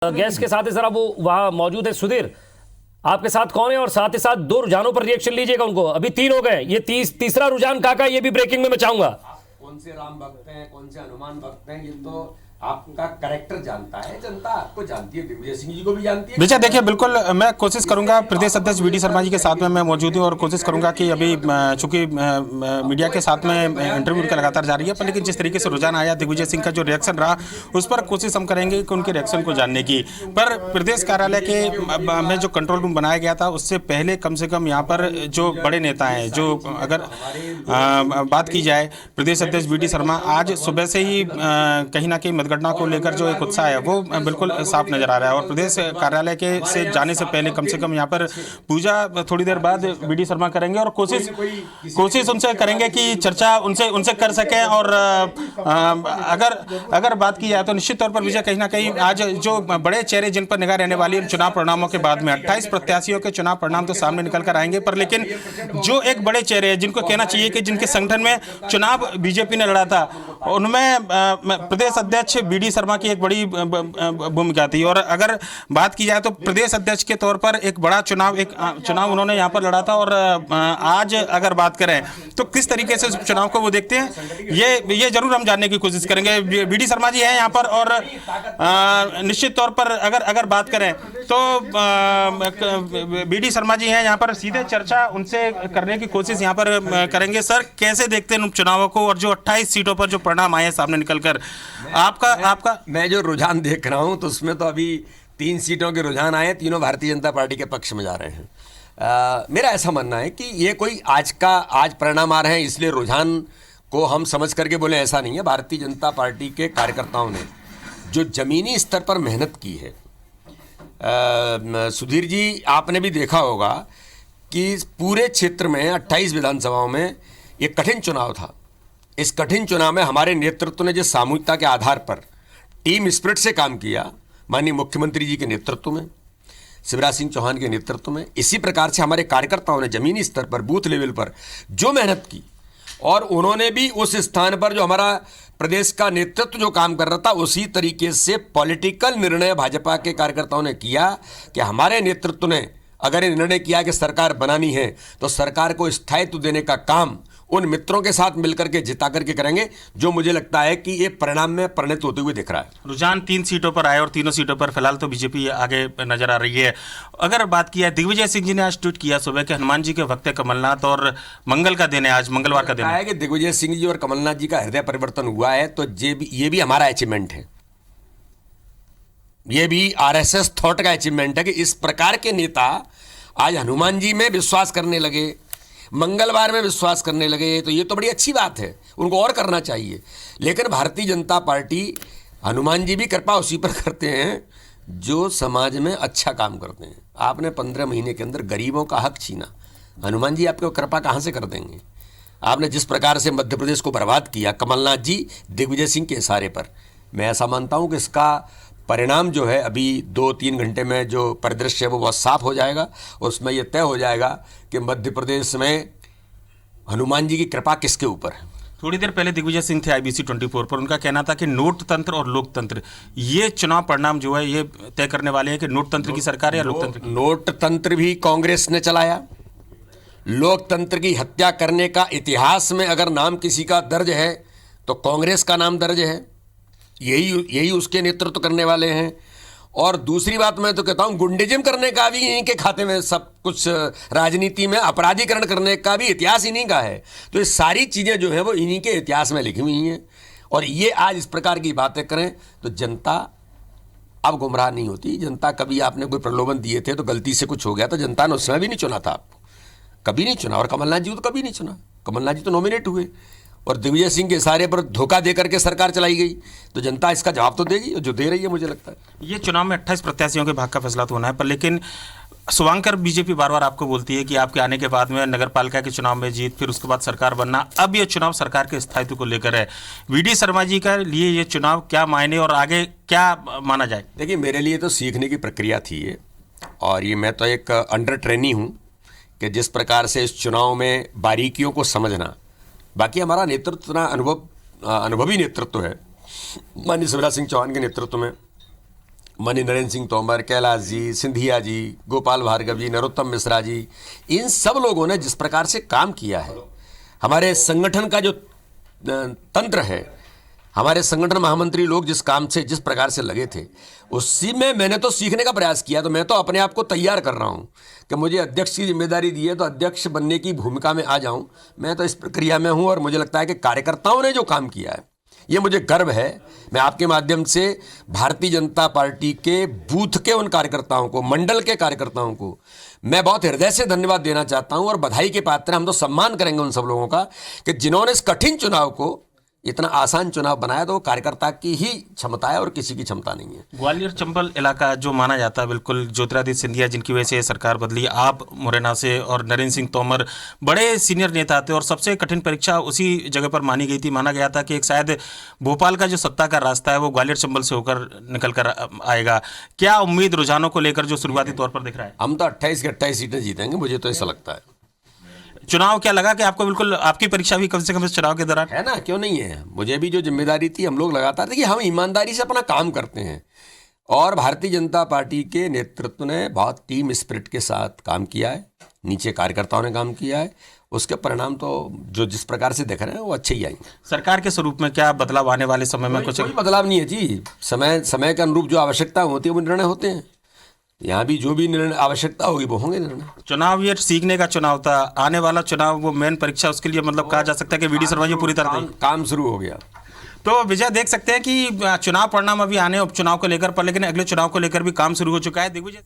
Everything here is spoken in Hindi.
गैस के साथ ही सर वो वहां मौजूद है सुधीर, आपके साथ कौन है और साथ ही साथ दो रुझानों पर रिएक्शन लीजिएगा उनको। अभी तीन हो गए, ये तीसरा रुझान काका, ये भी ब्रेकिंग में मैं चाहूंगा। कौन से राम भक्त हैं, कौन से हनुमान भक्त हैं, ये तो आपका कैरेक्टर जानता है, जनता आपको जानती है, दिग्विजय सिंह जी को भी जानती है। विजय देखिए, बिल्कुल मैं कोशिश करूंगा, प्रदेश अध्यक्ष वीडी शर्मा जी के साथ में मैं मौजूद हूं और कोशिश करूंगा कि अभी चूंकि मीडिया के साथ में इंटरव्यू उनका लगातार जारी है, पर लेकिन जिस तरीके से रुझान आया, दिग्विजय सिंह का जो रिएक्शन रहा, उस पर कोशिश हम करेंगे कि उनके रिएक्शन को जानने की। पर प्रदेश कार्यालय के में जो कंट्रोल रूम बनाया गया था, उससे पहले कम से कम यहाँ पर जो बड़े नेता हैं, जो अगर बात की जाए, प्रदेश अध्यक्ष वीडी शर्मा आज सुबह से ही कहीं ना कहीं मतगणना को लेकर जो एक उत्साह है वो बिल्कुल साफ नजर आ रहा है। और प्रदेश कार्यालय के से जाने से पहले कम से कम यहाँ पर पूजा थोड़ी देर बाद वीडी शर्मा करेंगे और कोशिश उनसे करेंगे कि चर्चा उनसे कर सकें। और अगर बात की जाए तो निश्चित तौर पर विजय, कहीं ना कहीं आज जो बड़े चेहरे जिन पर निगाह रहने वाली है चुनाव परिणामों के बाद में, 28 प्रत्याशियों के चुनाव परिणाम तो सामने निकल कर आएंगे, पर लेकिन जो एक बड़े चेहरे हैं जिनको कहना चाहिए कि जिनके संगठन में चुनाव बीजेपी ने लड़ा था, उनमें प्रदेश अध्यक्ष वीडी शर्मा की एक बड़ी भूमिका थी। और अगर बात की जाए तो प्रदेश अध्यक्ष के तौर पर एक बड़ा चुनाव उन्होंने यहाँ पर लड़ा था। और आज अगर बात करें तो किस तरीके से चुनाव को वो देखते हैं, ये जरूर हम जानने की कोशिश करेंगे। वीडी शर्मा जी हैं यहाँ पर और निश्चित तौर पर अगर बात करें तो वीडी शर्मा जी हैं यहाँ पर, सीधे चर्चा उनसे करने की कोशिश यहाँ पर करेंगे। सर, कैसे देखते हैं चुनावों को और जो 28 सीटों पर जो परिणाम आए सामने निकलकर, आपका मैं जो रुझान देख रहा हूं तो उसमें तो अभी 3 सीटों के रुझान आए, तीनों भारतीय जनता पार्टी के पक्ष में जा रहे हैं। मेरा ऐसा मानना है कि ये कोई आज परिणाम आ रहे हैं इसलिए रुझान को हम समझ करके बोले, ऐसा नहीं है। भारतीय जनता पार्टी के कार्यकर्ताओं ने जो जमीनी स्तर पर मेहनत की है, सुधीर जी आपने भी देखा होगा कि पूरे क्षेत्र में 28 विधानसभाओं में ये कठिन चुनाव था। इस कठिन चुनाव में हमारे नेतृत्व ने जिस सामूहिकता के आधार पर टीम स्पिरिट से काम किया, माननीय मुख्यमंत्री जी के नेतृत्व में, शिवराज सिंह चौहान के नेतृत्व में, इसी प्रकार से हमारे कार्यकर्ताओं ने जमीनी स्तर पर, बूथ लेवल पर जो मेहनत की, और उन्होंने भी उस स्थान पर जो हमारा प्रदेश का नेतृत्व जो काम कर रहा था, उसी तरीके से पॉलिटिकल निर्णय भाजपा के कार्यकर्ताओं ने किया कि हमारे नेतृत्व ने अगर ये निर्णय किया कि सरकार बनानी है तो सरकार को स्थायित्व देने का काम उन मित्रों के साथ मिलकर के जिता करके करेंगे, जो मुझे लगता है कि ये परिणाम में परिणत होते हुए दिख रहा है। रुझान 3 सीटों पर आए और तीनों सीटों पर फिलहाल तो बीजेपी आगे नजर आ रही है। अगर बात की है, दिग्विजय सिंह जी ने आज ट्वीट किया सुबह के हनुमान जी के भक्त कमलनाथ और मंगल का दिन है, आज मंगलवार का दिन है कि दिग्विजय सिंह जी और कमलनाथ जी का हृदय परिवर्तन हुआ है, तो ये भी हमारा अचीवमेंट है। ये भी आरएसएस थॉट का अचीवमेंट है कि इस प्रकार के नेता आज हनुमान जी में विश्वास करने लगे, मंगलवार में विश्वास करने लगे, तो ये तो बड़ी अच्छी बात है, उनको और करना चाहिए। लेकिन भारतीय जनता पार्टी, हनुमान जी भी कृपा उसी पर करते हैं जो समाज में अच्छा काम करते हैं। आपने 15 महीने के अंदर गरीबों का हक छीना, हनुमान जी आपको कृपा कहाँ से कर देंगे? आपने जिस प्रकार से मध्य प्रदेश को बर्बाद किया, कमलनाथ जी दिग्विजय सिंह के इशारे पर, मैं ऐसा मानता हूँ कि इसका परिणाम जो है अभी 2-3 घंटे में जो परिदृश्य है वो बहुत साफ हो जाएगा और उसमें यह तय हो जाएगा कि मध्य प्रदेश में हनुमान जी की कृपा किसके ऊपर है। थोड़ी देर पहले दिग्विजय सिंह थे IBC 24 पर, उनका कहना था कि नोट तंत्र और लोकतंत्र, ये चुनाव परिणाम जो है ये तय करने वाले हैं कि नोट तंत्र की सरकार है या लोकतंत्र की। नोट तंत्र भी कांग्रेस ने चलाया, लोकतंत्र की हत्या करने का इतिहास में अगर नाम किसी का दर्ज है तो कांग्रेस का नाम दर्ज है, यही उसके नेतृत्व करने वाले हैं। और दूसरी बात मैं तो कहता हूं, गुंडिज्म करने का भी इन्हीं के खाते में, सब कुछ राजनीति में अपराधीकरण करने का भी इतिहास इन्हीं का है। तो ये सारी चीज़ें जो हैं वो इन्हीं के इतिहास में लिखी हुई हैं, और ये आज इस प्रकार की बातें करें तो जनता अब गुमराह नहीं होती। जनता, कभी आपने कोई प्रलोभन दिए थे तो गलती से कुछ हो गया तो जनता ने उस समय भी नहीं चुना था आपको, कभी नहीं चुना। और कमलनाथ जी को तो कभी नहीं चुना, कमलनाथ जी तो नॉमिनेट हुए और दिग्विजय सिंह के इशारे पर धोखा दे करके सरकार चलाई गई, तो जनता इसका जवाब तो देगी, जो दे रही है मुझे लगता है। ये चुनाव में 28 प्रत्याशियों के भाग का फैसला तो होना है, पर लेकिन शुभांकर, बीजेपी बार बार आपको बोलती है कि आपके आने के बाद में नगर पालिका के चुनाव में जीत, फिर उसके बाद सरकार बनना, अब ये चुनाव सरकार के स्थायित्व को लेकर है। वीडी शर्मा जी का लिए ये चुनाव क्या मायने और आगे क्या माना जाए? देखिए, मेरे लिए तो सीखने की प्रक्रिया थी ये, और ये मैं तो एक अंडर ट्रेनी हूँ कि जिस प्रकार से इस चुनाव में बारीकियों को समझना। बाकी हमारा नेतृत्व इतना अनुभवी नेतृत्व है, माननीय शिवराज सिंह चौहान के नेतृत्व में, माननीय नरेंद्र सिंह तोमर, कैलाश जी, सिंधिया जी, गोपाल भार्गव जी, नरोत्तम मिश्रा जी, इन सब लोगों ने जिस प्रकार से काम किया है, हमारे संगठन का जो तंत्र है, हमारे संगठन महामंत्री लोग जिस काम से जिस प्रकार से लगे थे, उसी में मैंने तो सीखने का प्रयास किया। तो मैं तो अपने आप को तैयार कर रहा हूं कि मुझे अध्यक्ष की जिम्मेदारी दी है तो अध्यक्ष बनने की भूमिका में आ जाऊं। मैं तो इस प्रक्रिया में हूं और मुझे लगता है कि कार्यकर्ताओं ने जो काम किया है, ये मुझे गर्व है। मैं आपके माध्यम से भारतीय जनता पार्टी के बूथ के उन कार्यकर्ताओं को, मंडल के कार्यकर्ताओं को मैं बहुत हृदय से धन्यवाद देना चाहता हूं और बधाई के पात्र। हम तो सम्मान करेंगे उन सब लोगों का कि जिन्होंने इस कठिन चुनाव को इतना आसान चुनाव बनाया। तो वो कार्यकर्ता की ही क्षमता है और किसी की क्षमता नहीं है। ग्वालियर चंबल इलाका जो माना जाता है बिल्कुल ज्योतिरादित्य सिंधिया जिनकी वजह से ये सरकार बदली, आप मुरैना से और नरेंद्र सिंह तोमर बड़े सीनियर नेता थे और सबसे कठिन परीक्षा उसी जगह पर मानी गई थी। माना गया था कि एक शायद भोपाल का जो सत्ता का रास्ता है वो ग्वालियर चंबल से होकर निकल कर आएगा। क्या उम्मीद रुझानों को लेकर जो शुरुआती तौर पर दिख रहा है? हम तो 28 की 28 सीटें जीतेंगे, मुझे तो ऐसा लगता है। चुनाव क्या लगा कि आपको बिल्कुल आपकी परीक्षा भी कम से कम इस चुनाव के दौरान है ना, क्यों नहीं है। मुझे भी जो जिम्मेदारी थी, हम लोग लगातार, देखिए हम ईमानदारी से अपना काम करते हैं और भारतीय जनता पार्टी के नेतृत्व ने बहुत टीम स्पिरिट के साथ काम किया है, नीचे कार्यकर्ताओं ने काम किया है। उसके परिणाम तो जो जिस प्रकार से देख रहे हैं वो अच्छे ही आएंगे। सरकार के स्वरूप में क्या बदलाव आने वाले समय में? कुछ कोई बदलाव नहीं है जी। समय के अनुरूप जो आवश्यकता होती है वो निर्णय होते हैं। यहाँ भी जो भी निर्णय आवश्यकता होगी वो होंगे निर्णय। चुनाव ये सीखने का चुनाव था, आने वाला चुनाव वो मेन परीक्षा, उसके लिए मतलब कहा जा सकता है कि वी डी शर्मा जी पूरी तरह काम शुरू हो गया। तो विजय देख सकते हैं कि चुनाव परिणाम अभी आने उपचुनाव को लेकर पर, लेकिन अगले चुनाव को लेकर भी काम शुरू हो चुका है। दिग्विजय